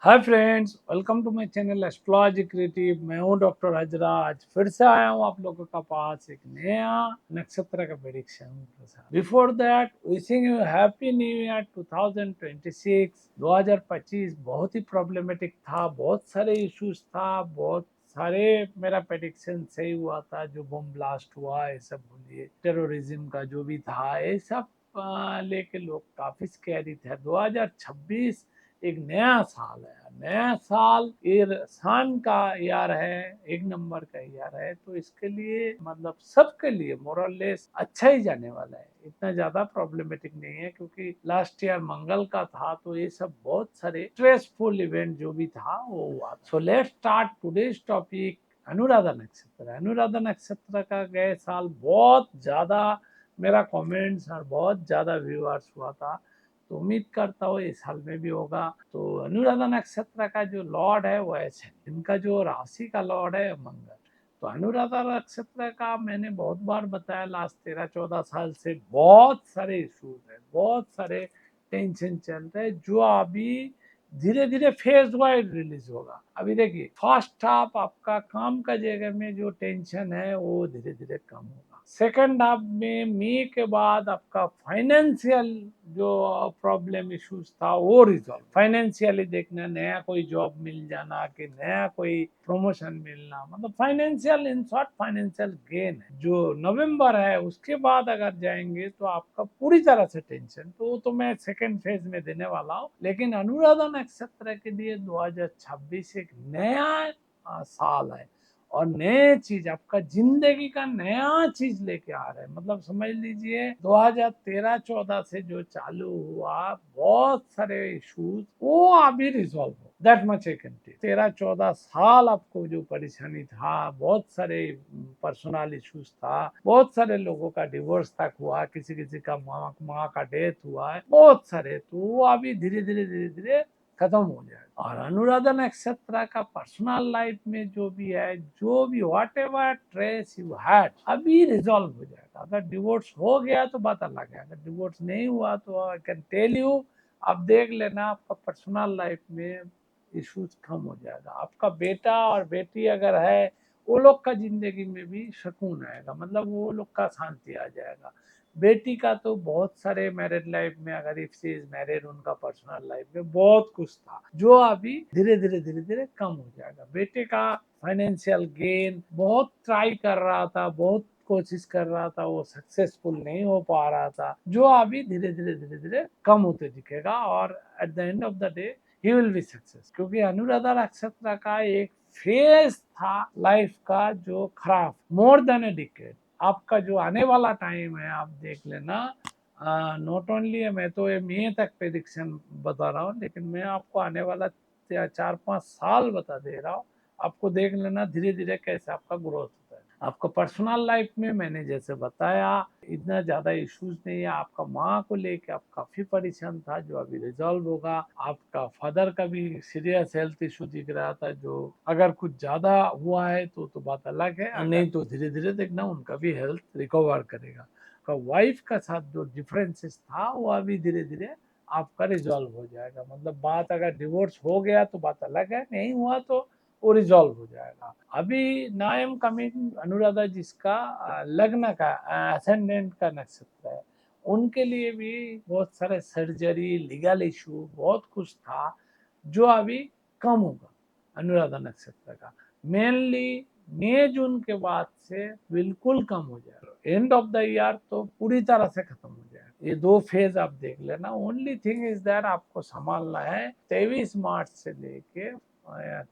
Hi friends, welcome to my channel astrology creative. मैं हूं doctor Hazra. आज फिर से आया हूं आप लोगों का पास एक नया नक्षत्र का प्रेडिक्शन के साथ। Before that, wishing you happy new year 2026। 2025 बहुत ही प्रॉब्लमेटिक था, बहुत सारे इश्यूज था, बहुत सारे मेरा प्रेडिक्शन सही हुआ था। जो बम ब्लास्ट हुआ, ये सब बोलिए, टेररिज्म का जो भी था, ये सब लेके लोग काफी स्कैरी थे। 2026 एक नया साल है। नया साल ईरान का यार है, एक नंबर का यार है, तो इसके लिए मतलब सबके लिए मोरलेस अच्छा ही जाने वाला है। इतना ज्यादा प्रॉब्लमेटिक नहीं है, क्योंकि लास्ट ईयर मंगल का था, तो ये सब बहुत सारे स्ट्रेसफुल इवेंट जो भी था वो हुआ। So let's start today's topic. Anuradha नक्षत्र। अनुराधा नक्षत्र का गए साल बहुत ज्यादा मेरा कमेंट्स और बहुत ज्यादा व्यूअर्स हुआ था, तो उम्मीद करता हूँ इस साल में भी होगा। तो अनुराधा नक्षत्र का जो लॉर्ड है वो ऐसे, इनका जो राशि का लॉर्ड है मंगल। तो अनुराधा नक्षत्र का मैंने बहुत बार बताया, लास्ट 13-14 साल से बहुत सारे इश्यूज है, बहुत सारे टेंशन चल रहे, जो अभी धीरे धीरे फेज वाइज रिलीज होगा। अभी देखिए, फर्स्ट हाफ आपका काम का जगह में जो टेंशन है वो धीरे धीरे कम होगा। सेकंड हाफ में मई के बाद आपका फाइनेंशियल जो प्रॉब्लम इश्यूज था वो रिजॉल्व। फाइनेंशियली देखना, नया कोई जॉब मिल जाना, कि नया कोई प्रमोशन मिलना, मतलब financial, in short financial gain है। जो नवंबर है उसके बाद अगर जाएंगे तो आपका पूरी तरह से टेंशन, तो मैं सेकंड फेज में देने वाला हूँ। लेकिन अनुराधा नक्षत्र के लिए 2026 एक नया साल है, और नए चीज आपका जिंदगी का नया चीज लेके आ रहे हैं। मतलब समझ लीजिए, 2013-14 से जो चालू हुआ बहुत सारे इश्यूज वो अभी रिजॉल्व हो, that much I can tell. 13-14 साल आपको जो परेशानी था, बहुत सारे पर्सनल इश्यूज था, बहुत सारे लोगों का डिवोर्स तक हुआ, किसी किसी का माँ का डेथ हुआ है, बहुत सारे, तो वो अभी धीरे धीरे खत्म हो जाएगा। और अनुराधा नक्षत्र का पर्सनल लाइफ में जो भी है, जो भी what ever trace you had, अभी रिजॉल्व हो जाएगा। अगर डिवोर्स हो गया तो बात अलग है, अगर डिवोर्स नहीं हुआ तो आई कैन टेल यू, आप देख लेना, आपका पर्सनल लाइफ में इश्यूज कम हो जाएगा। आपका बेटा और बेटी अगर है, वो लोग का जिंदगी में भी सुकून आएगा, मतलब वो लोग का शांति आ जाएगा। बेटी का तो बहुत सारे मैरिड लाइफ में, अगर इफ शी इज मैरिड, उनका पर्सनल लाइफ में बहुत कुछ था जो अभी धीरे धीरे कम हो जाएगा। बेटे का फाइनेंशियल गेन बहुत ट्राई कर रहा था, बहुत कोशिश कर रहा था, वो सक्सेसफुल नहीं हो पा रहा था, जो अभी धीरे धीरे कम होते दिखेगा। और at the end of the day he will be success, क्योंकि अनुराधा नक्षत्र का एक फेज था लाइफ का जो खराब, मोर देन ए डिकेड। आपका जो आने वाला टाइम है, आप देख लेना। नॉट ओनली मैं तो ये मई तक प्रेडिक्शन बता रहा हूँ, लेकिन मैं आपको आने वाला 4-5 साल बता दे रहा हूँ। आपको देख लेना धीरे धीरे कैसे आपका ग्रोथ होता है। आपका पर्सनल लाइफ में मैंने जैसे बताया, इतना ज्यादा इश्यूज नहीं है। आपका माँ को लेके आप काफी परेशान था, जो अभी रिजॉल्व होगा। आपका फादर का भी सीरियस हेल्थ इशू दिख रहा था, जो अगर कुछ ज्यादा हुआ है तो बात अलग है, नहीं तो धीरे धीरे देखना उनका भी हेल्थ रिकवर करेगा। का वाइफ का साथ जो डिफरेंसेस था वो अभी धीरे धीरे आपका रिजॉल्व हो जाएगा। मतलब बात अगर डिवोर्स हो गया तो बात अलग है, नहीं हुआ तो वो रिजॉल्व हो जाएगा। अभी नायम कमिंग अनुराधा जिसका लग्न का असेंडेंट का नक्षत्र है, उनके लिए भी बहुत सारे सर्जरी, लीगल इशू, बहुत कुछ था, जो अभी कम होगा अनुराधा नक्षत्र का। मेनली मई जून के बाद से बिल्कुल कम हो जाएगा। एंड ऑफ द ईयर तो पूरी तरह से खत्म हो जाएगा। ये दो फेज आप देख लेना। ओनली थिंग इज दैट आपको संभालना है 23 मार्च से लेके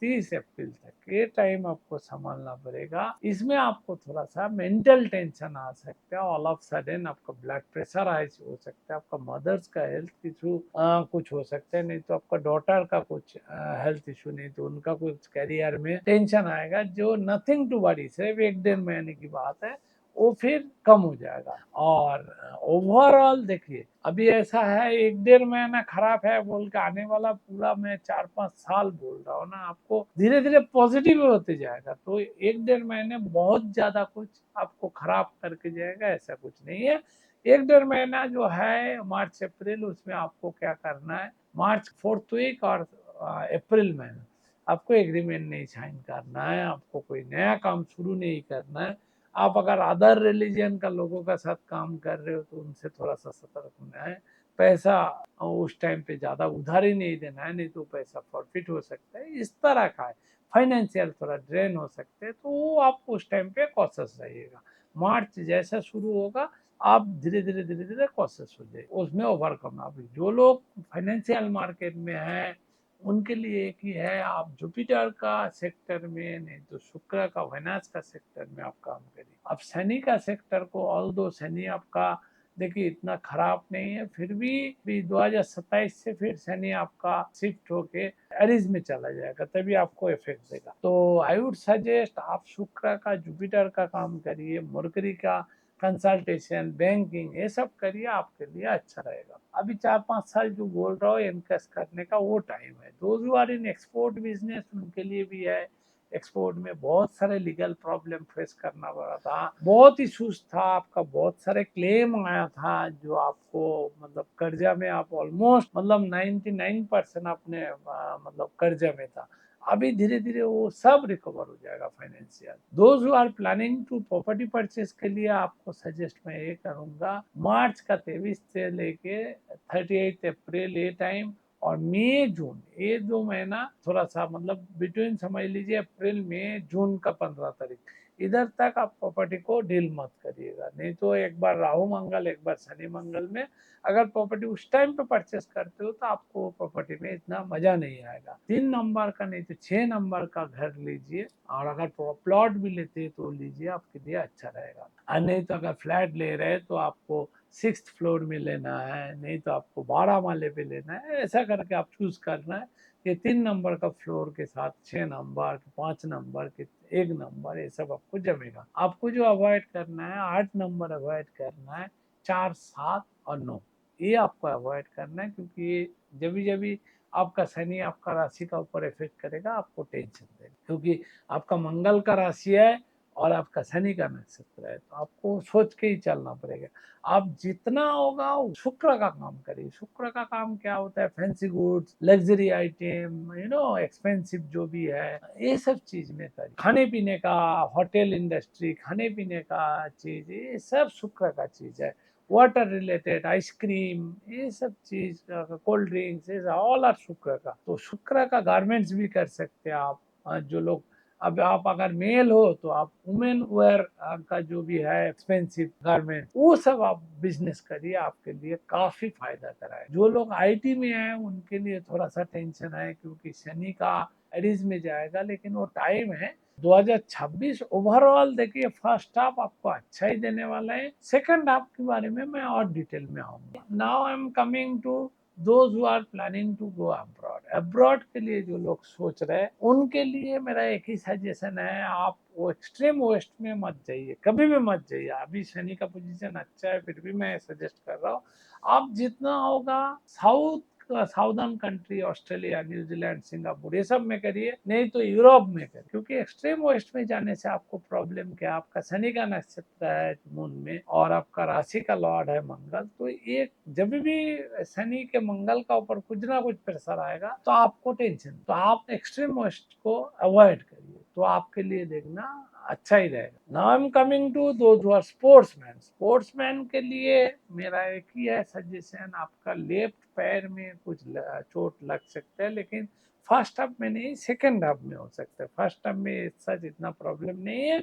30 अप्रैल तक, ये टाइम आपको संभालना पड़ेगा। इसमें आपको थोड़ा सा मेंटल टेंशन आ सकता है, ऑल ऑफ सडन आपका ब्लड प्रेशर हाई हो सकता है, आपका मदर्स का हेल्थ इशू कुछ हो सकता है, नहीं तो आपका डॉटर का कुछ हेल्थ इशू, नहीं तो उनका कुछ करियर में टेंशन आएगा, जो नथिंग टू वरी, सिर्फ 1-1.5 महीने की बात है, वो फिर कम हो जाएगा। और ओवरऑल देखिए, अभी ऐसा है 1-1.5 महीना खराब है बोल के आने वाला पूरा मैं 4-5 साल बोल रहा हूँ ना, आपको धीरे धीरे पॉजिटिव होते जाएगा। तो 1-1.5 महीने बहुत ज्यादा कुछ आपको खराब करके जाएगा, ऐसा कुछ नहीं है। 1-1.5 महीना जो है मार्च अप्रैल, उसमें आपको क्या करना है, मार्च 4th वीक और अप्रैल महीना आपको एग्रीमेंट नहीं साइन करना है, आपको कोई नया काम शुरू नहीं करना है। आप अगर अदर रिलीजन का लोगों का साथ काम कर रहे हो तो उनसे थोड़ा सा सतर्क होना है। पैसा उस टाइम पे ज़्यादा उधार ही नहीं देना है, नहीं तो पैसा फॉरफिट हो सकता है, इस तरह का है। फाइनेंशियल थोड़ा ड्रेन हो सकते हैं, तो वो आप उस टाइम पे कॉशियस रहिएगा। मार्च जैसा शुरू होगा आप धीरे धीरे कॉशियस हो जाए, उसमें ओवरकम। अभी जो लोग फाइनेंशियल मार्केट में हैं उनके लिए एक ही है, आप जुपिटर का सेक्टर में, नहीं तो शुक्र का फाइनेंस का सेक्टर में आप काम करिए। अब शनि का सेक्टर को, ऑल दो शनि आपका देखिए इतना खराब नहीं है, फिर भी 2027 से फिर शनि आपका शिफ्ट होके एरीज में चला जाएगा, तभी आपको इफेक्ट देगा। तो आई वुड सजेस्ट आप शुक्र का जुपिटर का काम करिए, मरकरी का कंसल्टेशन, बैंकिंग, ये सब करिए, आपके लिए अच्छा रहेगा। अभी 4-5 साल जो बोल रहा हूँ इन्वेस्ट करने का, वो टाइम है। Those who are in export business उनके लिए भी है। एक्सपोर्ट में बहुत सारे लीगल प्रॉब्लम फेस करना पड़ा था, बहुत इशूज था, आपका बहुत सारे क्लेम आया था, जो आपको मतलब कर्जा में आप ऑलमोस्ट मतलब 99% अपने मतलब कर्जा में था। अभी धीरे धीरे वो सब रिकवर हो जाएगा financial. Those who are planning to property purchase के लिए आपको सजेस्ट मैं ये करूंगा, मार्च का 23 से लेके 38 अप्रैल ये टाइम, और मई जून ये 2 महीना थोड़ा सा मतलब बिटवीन समझ लीजिए अप्रैल मई जून का 15 तारीख, इधर तक आप प्रॉपर्टी को डील मत करिएगा। नहीं तो एक बार राहु मंगल, एक बार शनि मंगल में अगर प्रॉपर्टी उस टाइम पे परचेस करते हो तो आपको प्रॉपर्टी में इतना मजा नहीं आएगा। 3 नंबर का नहीं तो 6 नंबर का घर लीजिए, और अगर प्लॉट भी लेते हैं तो लीजिए, आपके लिए अच्छा रहेगा। और नहीं तो अगर फ्लैट ले रहे हैं तो आपको 6th फ्लोर में लेना है, नहीं तो आपको 12 माले पे लेना है, ऐसा करके आप चूज करना है। ये 3 नंबर का फ्लोर के साथ 6 नंबर, 5 नंबर के 1 नंबर, ये सब आपको जमेगा। आपको जो अवॉइड करना है, 8 नंबर अवॉइड करना है, 4, 7 और 9, ये आपको अवॉइड करना है, क्योंकि ये जब आपका शनि आपका राशि का ऊपर इफेक्ट करेगा, आपको टेंशन देगा, क्योंकि आपका मंगल का राशि है और आपका शनि का नक्षत्र है, तो आपको सोच के ही चलना पड़ेगा। आप जितना होगा शुक्र का काम करिए। शुक्र का काम क्या होता है, fancy goods, luxury item, expensive जो भी है, ये सब चीज में करिए। खाने पीने का, होटल इंडस्ट्री, खाने पीने का चीज, ये सब शुक्र का चीज है। वाटर रिलेटेड, आइसक्रीम, ये सब चीज, कोल्ड ड्रिंक्स, ऑल आर शुक्र का। तो शुक्र का गारमेंट्स भी कर सकते हैं आप। जो लोग, अब आप अगर मेल हो तो आप वुमेन वेयर का जो भी है एक्सपेंसिव गारमेंट, वो सब आप बिजनेस करिए, आपके लिए काफी फायदा कराए। जो लोग आईटी में हैं उनके लिए थोड़ा सा टेंशन है, क्योंकि शनि का एरीज में जाएगा, लेकिन वो टाइम है। 2026 ओवरऑल देखिए, फर्स्ट हाफ आपको अच्छा ही देने वाला है, सेकंड हाफ के बारे में मैं और डिटेल में आऊंगा। Now I am coming to those who are planning to go abroad. Abroad के लिए जो लोग सोच रहे हैं उनके लिए मेरा एक ही सजेशन है, आप वो एक्सट्रीम वेस्ट में मत जाइए, कभी भी मत जाइए। अभी शनि का पोजीशन अच्छा है, फिर भी मैं सजेस्ट कर रहा हूँ आप जितना होगा south, southern country, Australia, New Zealand, Singapore, ये सब में करिए, नहीं तो यूरोप में करिए। क्योंकि एक्सट्रीम वेस्ट में जाने से आपको प्रॉब्लम क्या, आपका शनि का नक्षत्र है मून में, और आपका राशि का लॉर्ड है मंगल, तो एक जब भी शनि के मंगल का ऊपर कुछ ना कुछ प्रेशर आएगा तो आपको टेंशन, तो आप एक्सट्रीम वेस्ट को अवॉइड करिए, तो आपके लिए देखना अच्छा ही रहेगा। Now I am coming to those who are sportsman. Sportsman के लिए मेरा एक ही है सजेशन, आपका लेफ्ट पैर में कुछ चोट लग सकता है, लेकिन फर्स्ट हाफ में नहीं, सेकंड हाफ में हो सकता है। फर्स्ट हाफ में सच इतना प्रॉब्लम नहीं है।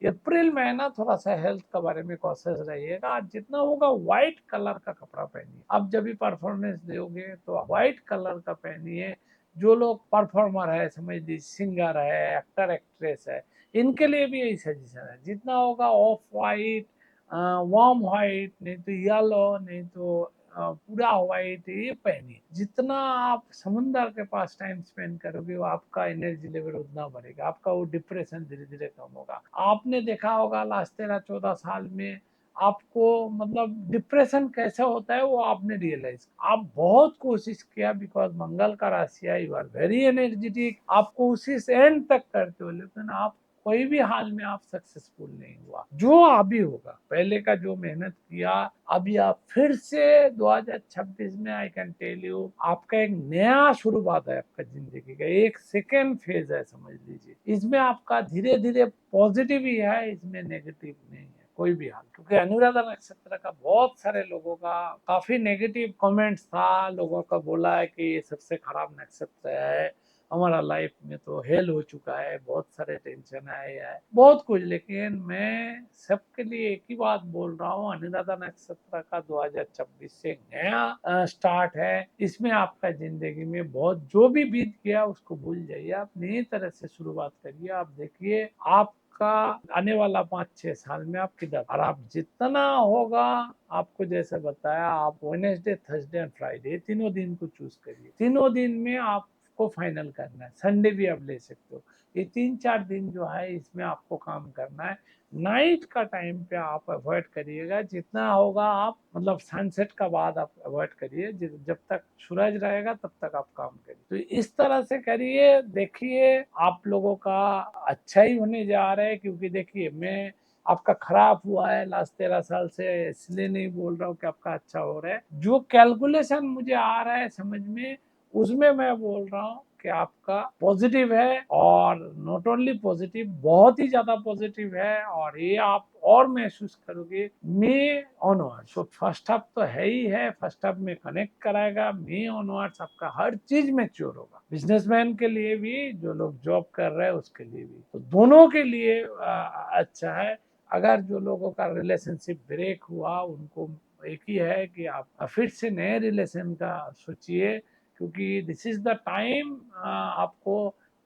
अप्रैल महीना थोड़ा सा हेल्थ के बारे में कॉशियस रहिएगा। आज जितना होगा व्हाइट कलर का कपड़ा पहनिए, अब जब भी परफॉर्मेंस दोगे तो व्हाइट कलर का पहनिए। जो लोग परफॉर्मर है, समझ लीजिए सिंगर है, एक्टर एक्ट्रेस है, इनके लिए भी यही सजेशन है, जितना होगा ऑफ वाइट, वार्म वाइट, नहीं तो येलो, नहीं तो पूरा व्हाइट, ये पहनिए। जितना आप समुंदर के पास टाइम स्पेंड करोगे वो आपका एनर्जी लेवल उतना बढ़ेगा, आपका वो डिप्रेशन धीरे धीरे कम होगा। आपने देखा होगा लास्ट 13-14 साल में आपको मतलब डिप्रेशन कैसे होता है वो आपने रियलाइज, आप बहुत कोशिश किया, बिकॉज मंगल का राशि है, यू आर वेरी एनर्जेटिक, आप कोशिश एंड तक करते हो, लेकिन आप कोई भी हाल में आप सक्सेसफुल नहीं हुआ। जो अभी होगा, पहले का जो मेहनत किया, अभी आप फिर से 2026 में आई कैन टेल यू आपका एक नया शुरुआत है, आपका जिंदगी का एक सेकेंड फेज है समझ लीजिए। इसमें आपका धीरे धीरे पॉजिटिव ही है, इसमें नेगेटिव नहीं है कोई भी हाल। क्योंकि अनुराधा नक्षत्र का बहुत सारे लोगों का काफी नेगेटिव कमेंट्स था, लोगों का बोला है कि ये सबसे खराब नक्षत्र है, हमारा लाइफ में तो हेल हो चुका है, बहुत सारे टेंशन आए है, बहुत कुछ। लेकिन मैं सबके लिए एक ही बात बोल रहा हूँ, अनुराधा नक्षत्र का 2026 से नया स्टार्ट है। इसमें आपका जिंदगी में बहुत जो भी बीत गया उसको भूल जाइए, आप नई तरह से शुरुआत करिए। आप देखिए आपका आने वाला 5-6 साल में आप किधर, और आप जितना होगा, आपको जैसे बताया, आप वेडनेसडे, थर्सडे एंड फ्राइडे तीनों दिन को चूज करिए। तीनों दिन में आप को फाइनल करना है, संडे भी आप ले सकते हो। ये 3-4 दिन जो है इसमें आपको काम करना है। नाइट का टाइम पे आप अवॉइड करिएगा, जितना होगा आप मतलब सनसेट का बाद आप अवॉइड करिए, जब तक सूरज रहेगा तब तक आप काम करिए। तो इस तरह से करिए, देखिए आप लोगों का अच्छा ही होने जा रहा है। क्योंकि देखिए मैं आपका खराब हुआ है लास्ट 13 साल से, इसलिए नहीं बोल रहा हूँ कि आपका अच्छा हो रहा है। जो कैलकुलेशन मुझे आ रहा है समझ में, उसमें मैं बोल रहा हूँ कि आपका पॉजिटिव है, और नॉट ओनली पॉजिटिव, बहुत ही ज्यादा पॉजिटिव है। और ये आप और महसूस करोगे मे ऑनवर्ड। सो फर्स्ट हाफ तो है ही है, फर्स्ट हाफ में कनेक्ट कराएगा, मे ऑनवर्ड्स आपका हर चीज मैच्योर होगा, बिजनेसमैन के लिए भी, जो लोग जॉब कर रहे हैं उसके लिए भी, तो दोनों के लिए अच्छा है। अगर जो लोगों का रिलेशनशिप ब्रेक हुआ, उनको एक ही है कि आप फिर से नए रिलेशन का सोचिए, क्योंकि दिस इज द टाइम आपको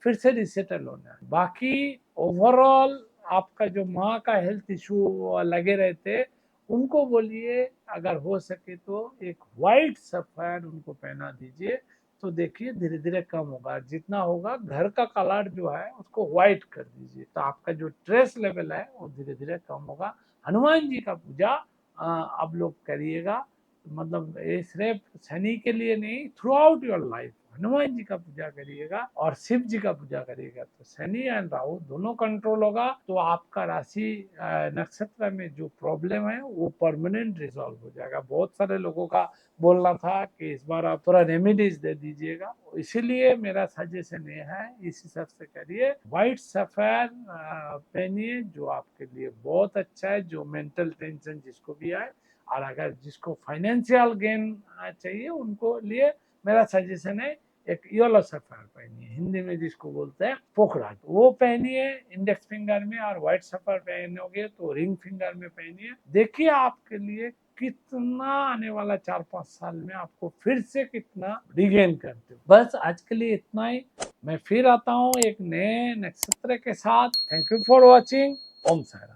फिर से रिसेटल होना है। बाकी ओवरऑल आपका जो माँ का हेल्थ इशू लगे रहते, उनको बोलिए अगर हो सके तो एक वाइट सफेद उनको पहना दीजिए, तो देखिए धीरे धीरे कम होगा। जितना होगा घर का कलर जो है उसको व्हाइट कर दीजिए, तो आपका जो स्ट्रेस लेवल है वो धीरे धीरे कम होगा। हनुमान जी का पूजा आप लोग करिएगा, मतलब ये सिर्फ शनि के लिए नहीं, throughout your life Hanuman ji का पूजा करिएगा और शिव जी का पूजा करिएगा, तो शनि एंड राहु दोनों कंट्रोल होगा। तो आपका राशि नक्षत्र में जो प्रॉब्लम है वो परमानेंट रिजॉल्व हो जाएगा। बहुत सारे लोगों का बोलना था कि इस बार आप थोड़ा रेमेडीज दे दीजिएगा, इसीलिए मेरा सजेशन ये है, इस हिसाब से करिए। व्हाइट सफेद पहनिए, जो आपके लिए बहुत अच्छा है, जो मेंटल टेंशन जिसको भी आए, और अगर जिसको फाइनेंशियल गेन चाहिए उनको लिए मेरा सजेशन है एक येलो सफेयर पहनिए, हिंदी में जिसको बोलते हैं पोखराज, वो पहनिए इंडेक्स फिंगर में, और व्हाइट सफेयर पहनोगे तो रिंग फिंगर में पहनिए। देखिए आपके लिए कितना आने वाला 4-5 साल में आपको फिर से कितना रिगेन करते हो। बस आज के लिए इतना ही, मैं फिर आता हूँ एक नए नक्षत्र के साथ। Thank you for watching. Om Sairam.